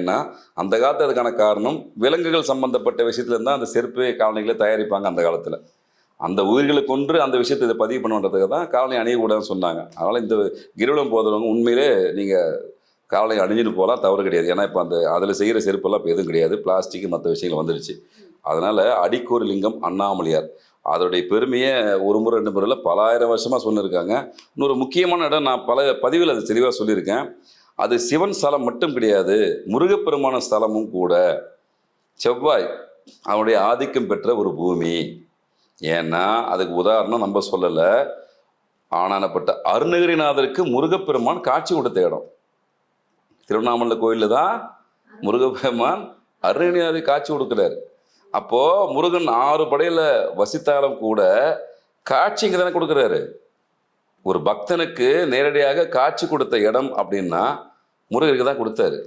ஏன்னா அந்த காலத்து அதுக்கான காரணம் விலங்குகள் சம்பந்தப்பட்ட விஷயத்துல இருந்தால் அந்த செருப்பு காலணிகளை தயாரிப்பாங்க அந்த காலத்தில். அந்த உயிர்களை கொன்று அந்த விஷயத்தை இதை பதிவு பண்ணுன்றதுக்கு தான் காலணி அணியக்கூடாதுன்னு சொன்னாங்க. அதனால் இந்த கிரிவலம் போகிறவங்க உண்மையிலே நீங்கள் காலணி அணிஞ்சிட்டு போகலாம், தவறு கிடையாது. ஏன்னா இப்போ அந்த அதில் செய்கிற செருப்பெல்லாம் இப்போ எதுவும் கிடையாது, பிளாஸ்டிக் மற்ற விஷயங்கள் வந்துடுச்சு. அதனால் அடிக்கோர் லிங்கம் அண்ணாமலையார் அதோடைய பெருமையை ஒரு முறை 2 முறையில் பல ஆயிரம் வருஷமாக சொல்லியிருக்காங்க. இன்னொரு முக்கியமான இடம் நான் பல பதிவில் அது தெளிவாக சொல்லியிருக்கேன். அது சிவன் ஸ்தலம் மட்டும் கிடையாது, முருகப்பெருமான ஸ்தலமும் கூட. செவ்வாய் அவனுடைய ஆதிக்கம் பெற்ற ஒரு பூமி. ஏன்னா அதுக்கு உதாரணம் நம்ம சொல்லலை, ஆனானப்பட்ட அருணகிரிநாதருக்கு முருகப்பெருமான் காட்சி கொடுத்த இடம். திருவண்ணாமலை கோயிலில் தான் முருகப்பெருமான் அருணகிரிநாதருக்கு காட்சி கொடுக்குறாரு. அப்போ முருகன் 6 படையில வசித்தாலும் கூட காட்சி இங்கே தானே கொடுக்குறாரு. ஒரு பக்தனுக்கு நேரடியாக காட்சி கொடுத்த இடம் அப்படின்னா முருகருக்கு தான் கொடுத்தாரு.